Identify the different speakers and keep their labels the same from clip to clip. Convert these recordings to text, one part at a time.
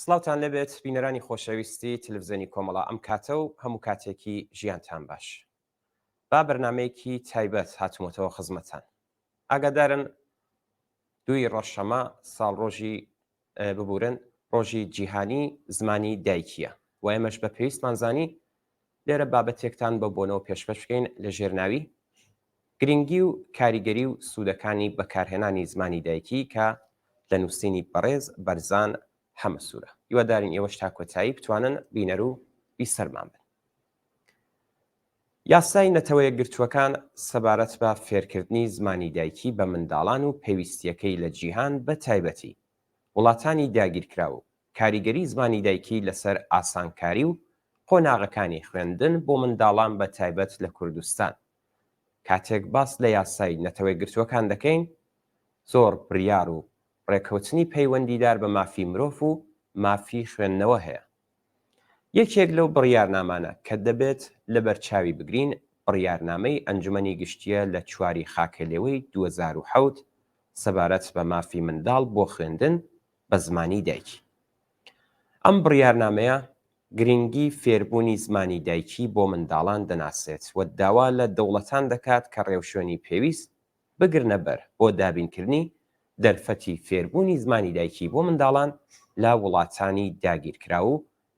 Speaker 1: سڵاوتان لەبێت بینەرانی خۆشەویستی تلڤزیۆنی کۆمەڵا ئەم کاتە و هەموو کاتێکی ژیانتان باش. با بەرنمەیەکی تایبەت هاتوومەتەوە خزمەتان. ئاگادارن دوی ڕەشەمە ساڵ ڕۆژی ببورن ڕۆژی جیهانی زمانی دایکیە و ئێمەش بە پێویستمان زانی لێرە بابەتێکتان بە بۆنەوە پێشکەش بکەین لە ژێرناوی گرنگی و کاریگەری و سوودەکانی بەکارهێنانی زمانی دایکی کە لە نووسینی بەڕێز بەرزان هەمە سوورە هیوادارین ئێوەش تا کۆتایی بتوانن بینەر و بیسەرمان بن. یاسای نەتەوەیە گرتووەکان سەبارەت بە فێرکردنی زمانی دایکی بە منداڵان و پێویستیەکەی لە جیهان بە تایبەتی وڵاتانی داگیرکرا و کاریگەری زمانی دایکی لەسەر ئاسانکاری و قۆناغەکانی خوێندن بۆ منداڵان بە تایبەت لە کوردستان. کاتێک باس لە یاسای نەتەوەی گرتووەکان دەکەین زۆر بڕیار و ڕێکەوتنی پەیوەندیدار بە مافی مرۆڤ و مافی خوێندنەوە هەیە. یەکێک لەو بڕیارنامانە کە دەبێت لە بەرچاوی بگرین بڕیارنامەی ئەنجومەنی گشتیە لە 4 خاکەلێوەی 2007 سەبارەت بە مافی منداڵ بۆ خوێندن بە زمانی دایکی. ئەم بڕیارنامەیە گرنگی فێربوونی زمانی دایکی بۆ منداڵان دەناسێت و داوا لە دەوڵەتان دەکات کە ڕێوشێنی پێویست بگرنە بەر بۆ دابینکردنی دەرفەتی فێربوونی زمانی دایکی بۆ منداڵان لە وڵاتانی داگیرکرا و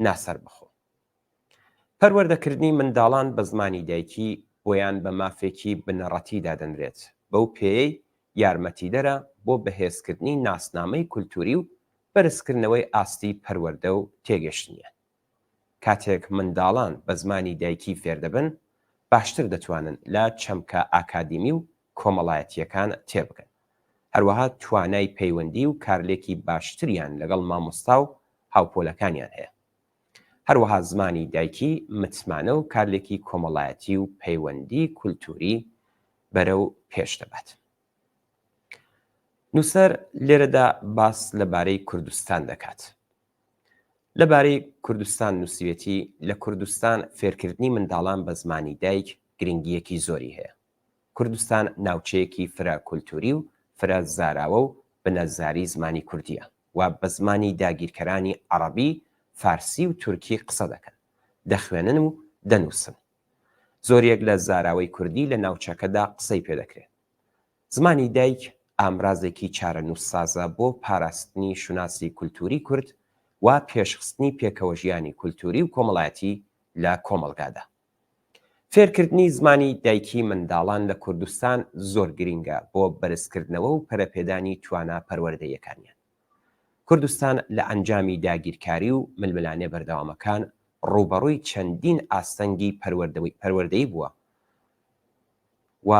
Speaker 1: ناسەر بخۆ. پەروەردەکردنی منداڵان بە زمانی دایکی بۆیان بە مافێکی بنەڕەتی دادەنرێت بەو پێی یارمەتیدەرە بۆ بەهێزکردنی ناسنامەی کولتوری و بەرزکردنەوەی ئاستی پەروەردە و تێگەشتنیە. کاتێک منداڵان بە زمانی دایکی فێردەبن باشتر دەتوانن لە چەمکە ئاکادیمی و کۆمەڵایەتیەکان تێبگەن. هەروەها توانای پەیوەندی و کارلێکی باشتریان لەگەڵ مامۆستا و هاوپۆلەکانیان هەیە. هەروەها زمانی دایکی متمانە و کارلێکی کۆمەڵایەتی و پەیوەندی کولتوری بەرەو پێش دەبات. نووسەر لێرەدا باس لەبارەی کوردستان دەکات. لەبارەی کوردستان نووسوێتی لە کوردستان فێرکردنی منداڵان بە زمانی دایک گرنگیەکی زۆری هەیە. کوردستان ناوچەیەکی فرە کولتوری و فرە زاراوە و بنەزاری زمانی کوردیە و بە زمانی داگیرکەرانی عەرەبی، فارسی و تورکی قسە دەکەن، دەخوێنن و دەنووسن. زۆرێک لە زاراوەی کوردی لە ناوچەکەدا قسەی پێدەکرێت. زمانی دایک ئامرازێکی چارەنووسسازە بۆ پاراستنی شوناسی کولتوری کورد و پێشخستنی پێکەوە ژیانی کولتوری و کۆمەڵایەتی لە کۆمەڵگادا. فێرکردنی زمانی دایکی منداڵان لە کوردستان زۆر گرینگە بۆ بەرزکردنەوە و پەرەپێدانی توانە پەروەردەیەکانیان. کوردستان لە ئەنجامی داگیرکاری و ململانێ بەردەوامەکان ڕوبەڕووی چەندین ئاستەنگی پەروەردەیی بووە و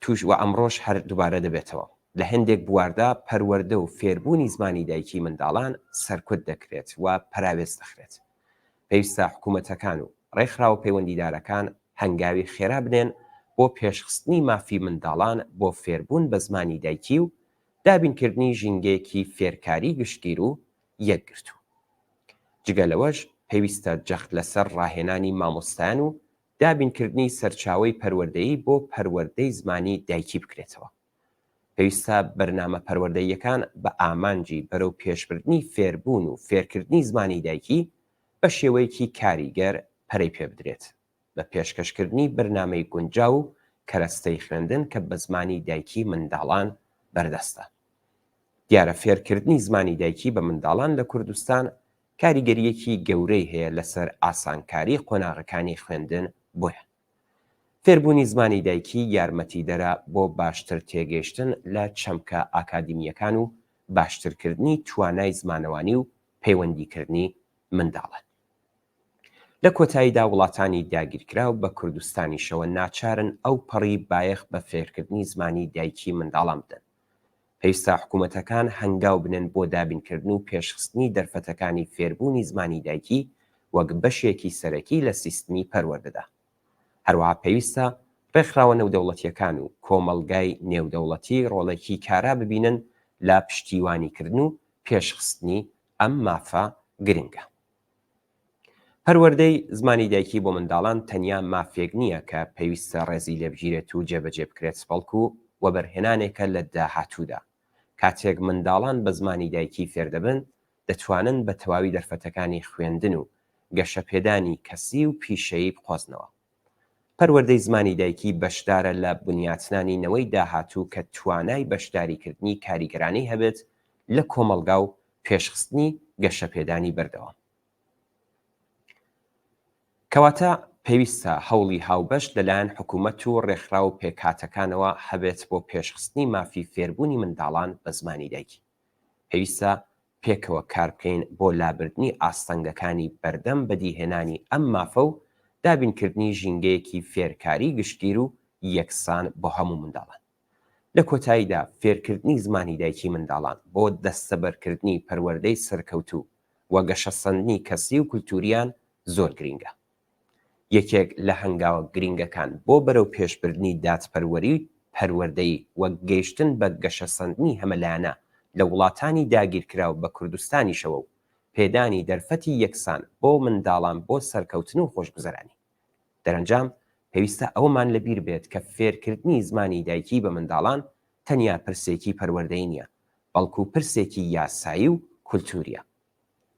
Speaker 1: توش و ئەمڕۆژ هەر دووبارە دەبێتەوە. لە هەندێک بواردا پەروەردە و فێربوونی زمانی دایکی منداڵان سەرکوت دەکرێت و پەراوێز دەخرێت. پێویستە حکوومەتەکان و ڕێکخراوە پەیوەندیدارەکان هەنگاوی خێرا بنێن بۆ پێشخستنی مافی منداڵان بۆ فێربوون بە زمانی دایکی و دابینکردنی ژینگەیەکی فێرکاری گشتگیر و یەکگرتوو. جگە لەوەش پێویستە جەخت لەسەر ڕاهێنانی مامۆستایان و دابینکردنی سەرچاوەی پەروەردەیی بۆ پەروەردەی زمانی دایکی بکرێتەوە. پێویستە بەرنامە پەروەردەییەکان بە ئامانجی بەرەو پێشبردنی فێربوون و فێرکردنی زمانی دایکی بە شێوەیەکی کاریگەر پەرەی پێ بدرێت بە پێشکەشکردنی بەرنامەی گونجاو و کەرەستەی خوێندن کە بە زمانی دایکی منداڵان بەردەستە. دیارە فێرکردنی زمانی دایکی بە منداڵان لە کوردستان کاریگەریەکی گەورەی هەیە لەسەر ئاسانکاری قۆناغەکانی خوێندن بۆیە. فێربوونی زمانی دایکی یارمەتیدەرە بۆ باشتر تێگەیشتن لە چەمکە ئاکادیمیەکان و باشترکردنی توانای زمانەوانی و پەیوەندیکردنی منداڵان. لە کۆتاییدا وڵاتانی داگیرکرا و بە کوردستانیشەوە ناچارن ئەو پەڕی بایەخ بە فێرکردنی زمانی دایکی منداڵان بدەن. پێویستە حکوومەتەکان هەنگاو بنن بۆ دابینکردن و پێشخستنی دەرفەتەکانی فێربوونی زمانی دایکی وەک بەشێکی سەرەکی لە سیستمی پەروەردەدا. هەروەها پێویستە ڕێکخراوە نێودەوڵەتیەکان و کۆمەڵگای نێودەوڵەتی ڕۆڵێکی کارا ببینن لە پشتیوانیکردن و پێشخستنی ئەم مافە گرنگە. پەروەردەی زمانی دایکی بۆ منداڵان تەنیا مافێک نییە کە پێویستە ڕێزی لێبگیرێت و جێبەجێ بکرێت بەڵکو وەبەرهێنانێکە لە داهاتوودا. کاتێک منداڵان بە زمانی دایکی فێردەبن دەتوانن بە تەواوی دەرفەتەکانی خوێندن و گەشەپێدانی کەسی و پیشەیی بخوازنەوە. پەروەردەی زمانی دایکی بەشدارە لە بنیاتنانی نەوەی داهاتوو کە توانای بەشداریکردنی کاریگەرانەی هەبێت لە کۆمەلگا و پێشخستنی گەشەپێدانی بەردەوام. کەواتە پێویستە هەوڵی هاوبەش لەلایەن حکوومەت و ڕێکخراو و پێکهاتەکانەوە هەبێت بۆ پێشخستنی مافی فێربوونی منداڵان بە زمانی دایکی. پێویستە پێکەوە کار بکەین بۆ لابردنی ئاستەنگەکانی بەردەم بەدیهێنانی ئەم مافە و دابینکردنی ژینگەیەکی فێرکاری گشتگیر و یەکسان بۆ هەموو منداڵان. لە کۆتاییدا فێرکردنی زمانی دایکی منداڵان بۆ دەستەبەرکردنی پەروەردەی سەرکەوتوو وە گەشەسەندنی کەسی و کولتوریان زۆر گرینگە. یەکێک لە هەنگاوە گرینگەکان بۆ بەرەو پێشبردننی دادپەروەری پەروەردەی وەک گەیشتن بە گەشەسەندنی هەمەلایەنە لە وڵاتانی داگیرکراو بە کوردستانیشەوە و پێدانی دەرفەتی یەکسان بۆ منداڵان بۆ سەرکەوتن و خۆشگوزەرانی. دەرەنجام پێویستە ئەومان لەبیر بێت کە فێرکردنی زمانی دایکی بە منداڵان تەنیا پرسێکی پەروەردەی نییە، بەڵکو پرسێکی یاسایی و کولتوریە.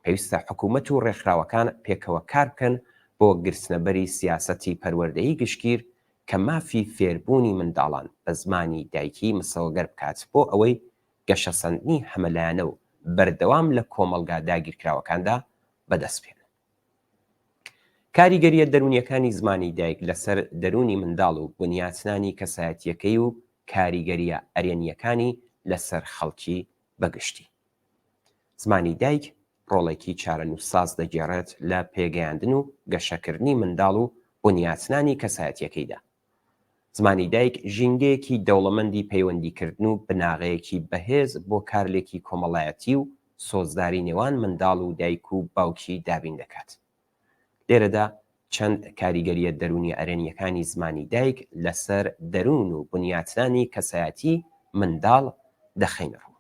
Speaker 1: پێویستە حکوومەت و ڕێکخراوەکان پێکەوە کار بکەن بۆ گرتنەبەری سیاسەتی پەروەردەیی گشتگیر کە مافی فێربوونی منداڵان بە زمانی دایکی مسەوەگەر بکات بۆ ئەوەی گەشەسەندنی هەمەلایەنە و بەردەوام لە کۆمەلگا داگیرکراوەکاندا بەدەست بێن. کاریگەریە دەرونیەکانی زمانی دایک لەسەر دەرونی منداڵ و بنیاتنانی کەسایەتیەکەی و کاریگەریە ئەرێنیەکانی لەسەر خەڵکی بەگشتی. زمانی دایک ڕۆڵێکی چارەنووسساز دەگێڕێت لە پێگەیاندن و گەشەکردنی منداڵ و بنیاتنانی کەسایەتیەکەیدا. زمانی دایک ژینگەیەکی دەوڵەمەندی پەیوەندیکردن و بناغەیەکی بەهێز بۆ کارلێکی کۆمەڵایەتی و سۆزداری نێوان منداڵ و دایک و باوکی دابین دەکات. لێرەدا چەند کاریگەریە دەرونی ئەرێنیەکانی زمانی دایک لەسەر دەروون و بنیاتنانی کەسایەتی منداڵ دەخینەڕوو.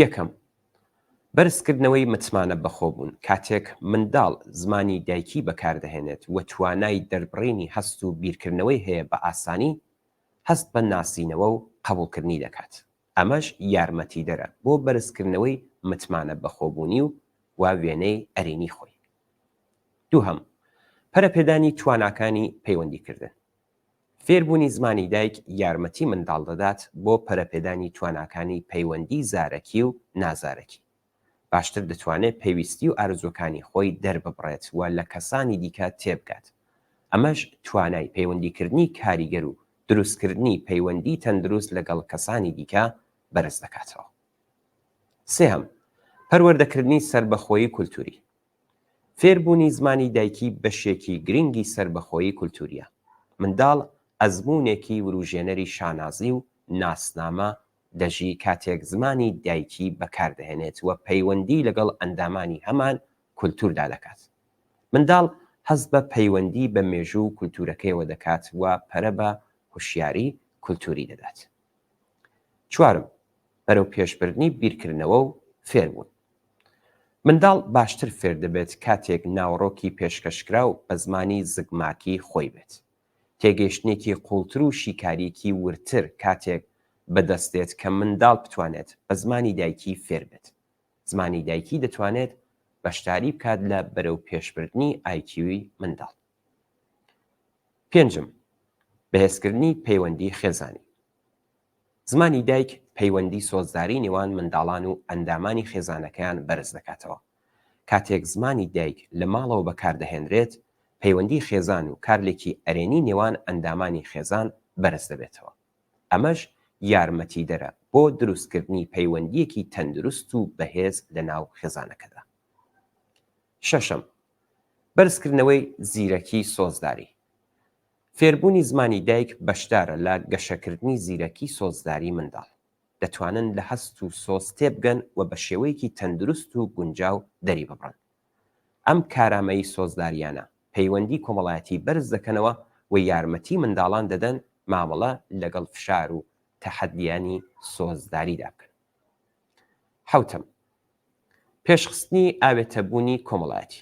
Speaker 1: یەکەم، بەرزکردنەوەی متمانە بەخۆبوون. کاتێک منداڵ زمانی دایکی بەکاردەهێنێت و توانای دەربڕینی هەست و بیرکردنەوەی هەیە بە ئاسانی، هەست بە ناسینەوە و قبوڵکردنی دەکات. ئەمەش یارمەتیدەرە بۆ بەرزکردنەوەی متمانە بەخۆبوونی و وا وێنەی ئەرێنی خۆی. دووهەم، پەرەپێدانی تواناکانی پەیوەندیکردن. فێربوونی زمانی دایک یارمەتی منداڵ دەدات بۆ پەرەپێدانی تواناکانی پەیوەندی زارەکی و نازارەکی. باشتر دەتوانێت پێویستی و ئارزوەکانی خۆی دەرببڕێت و لە کەسانی دیکە تێبگات. ئەمەش توانای پەیوەندیکردنی کاریگەر و دروستکردنی پەیوەندی تەندروست لەگەڵ کەسانی دیکە بەرز دەکاتەوە. سێهەم، پەروەردەکردنی سربەخۆیی کولتوری. فێربوونی زمانی دایکی بەشێکی گرنگی سربەخۆیی کولتوریە. منداڵ ئەزموونێکی وروژێنەری شانازی و ناسنامە دەژی کاتێک زمانی دایکی بەکاردەهێنێت و پەیوەندی لەگەڵ ئەندامانی هەمان کولتوردا دەکات. منداڵ هەست بە پەیوەندی بە مێژوو و کولتورەکەیەوە دەکات و پەرە بە هوشیاری کولتوری دەدات. چوارم، بەرەو پێشبردنی بیرکردنەوە و فێربوون. منداڵ باشتر فێر دەبێت کاتێک ناوڕۆکی پێشکەشکرا و بە زمانی زگماکی خۆی بێت. تێگەیشتنێکی قوڵتر و شیکاریەکی ورتر کاتێک بەدەستێت کە منداڵ بتوانێت بە زمانی دایکی فێر بێت. زمانی دایکی دەتوانێت بەشداری بکات لە بەرەو پێشبردنی ئایکیوی منداڵ. پێنجم، بەهێزکردنی پەیوەندی خێزانی. زمانی دایک پەیوەندی سۆزداری نێوان منداڵان و ئەندامانی خێزانەکەیان بەرز دەکاتەوە. کاتێک زمانی دایک لە ماڵەوە بەکاردەهێنرێت، پەیوەندی خێزان و کارلێکی ئەرێنی نێوان ئەندامانی خێزان بەرز دەبێتەوە. ئەمەش یارمەتیدەرە بۆ دروستکردنی پەیوەندیەکی تەندروست و بەهێز لە ناو خێزانەکەدا. شەشەم، بەرزکردنەوەی زیرەکی سۆزداری. فێربوونی زمانی دایک بەشدارە لە گەشەکردنی زیرەکی سۆزداری منداڵ. دەتوانن لە هەست و سۆز تێبگەن و بە شێوەیەکی تەندروست و گونجاو دەری ببڕن. ئەم کارامەی سۆزداریانە پەیوەندی کۆمەڵایەتی بەرز دەکەنەوە و یارمەتی منداڵان دەدەن مامەڵە لەگەڵ فشار و تەحەدیانی سۆزداریدا بکەن. حەوتەم، پێشخستنی ئاوێتەبوونی کۆمەڵایەتی.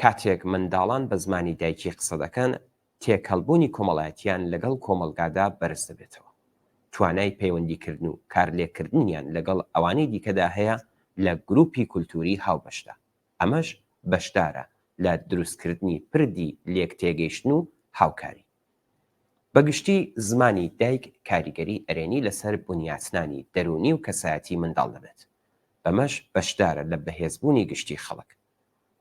Speaker 1: کاتێک منداڵان بە زمانی دایکی قسە دەکەن، تێکەڵبوونی کۆمەڵایەتیان لەگەڵ کۆمەلگادا بەرز دەبێتەوە. توانای پەیوەندیکردن و کارلێکردنیان لەگەڵ ئەوانەی دیکەدا هەیە لە گروپی کولتوری هاوبەشدا. ئەمەش بەشدارە لە دروستکردنی پردی لێک تێگەیشتن و هاوکاری. بەگشتی زمانی دایک کاریگەری ئەرێنی لەسەر بنیاتنانی دەرونی و کەسایەتی منداڵ دەبێت. بەمەش بەشدارە لە بەهێزبوونی گشتی خەڵک.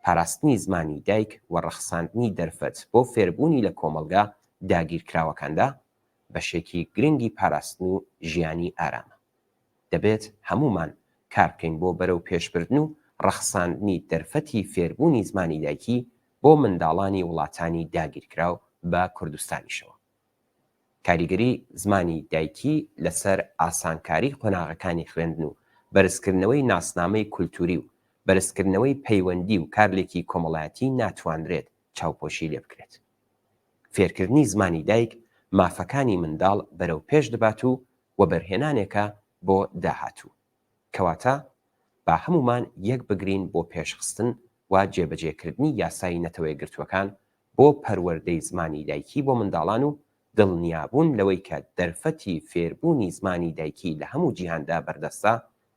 Speaker 1: پاراستنی زمانی دایک و ڕەخساندنی دەرفەت بۆ فێربوونی لە کۆمەلگا داگیرکراوەکاندا بەشێکی گرنگی پاراستن و ژیانی ئارامە. دەبێت هەمومان کار بکەین بۆ بەرەو پێشبردن و ڕەخساندنی دەرفەتی فێربوونی زمانی دایکی بۆ منداڵانی وڵاتانی داگیرکراو بە کوردستانیشەوە. کاریگەری زمانی دایکی لەسەر ئاسانکاری قۆناغەکانی خوێندن و بەرزکردنەوەی ناسنامەی کولتوری و بەرزکردنەوەی پەیوەندی و کارلێکی کۆمەڵایەتی ناتوانرێت چاوپۆشی لێ بکرێت. فێرکردنی زمانی دایک مافەکانی منداڵ بەرەو پێش دەبات و وەبەرهێنانێکە بۆ داهاتوو. کەواتە با هەمومان یەک بگرین بۆ پێشخستن و جێبەجێکردنی یاسای نەتەوەی گرتووەکان بۆ پەروەردەی زمانی دایکی بۆ منداڵان و دڵنیابوون لەوەی کە دەرفەتی فێربوونی زمانی دایکی لە هەموو جیهاندا بەردەستە،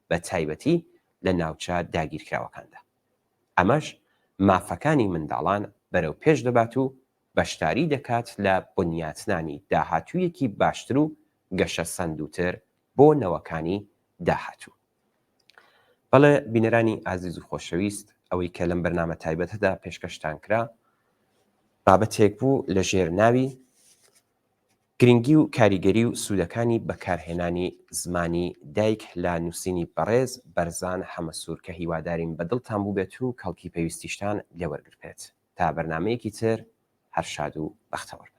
Speaker 1: بە تایبەتی لە ناوچە داگیرکراوەکاندا. ئەمەش مافەکانی منداڵان بەرەو پێش دەبات و بەشداری دەکات لە بنیاتنانی داهاتوویەکی باشتر و گەشە سەندووتر بۆ نەوەکانی داهاتوو. بەڵێ بینەرانی ئازیز و خۆشەویست، ئەوەی کە لەم بەرنامە تایبەتەدا پێشکەشتان کرا بابەتێک بوو لە ژێر ناوی گرنگی و کاریگەری و سوودەکانی بەکارهێنانی زمانی دایک لە نووسینی بەڕێز بەرزان حەمەسوور کە هیوادارین بەدڵتان بوو بێت و کەڵکی پێویستیشتان لێوەرگرت. تا بەرنامەیەکی تر هەر شاد و بەختەوەر.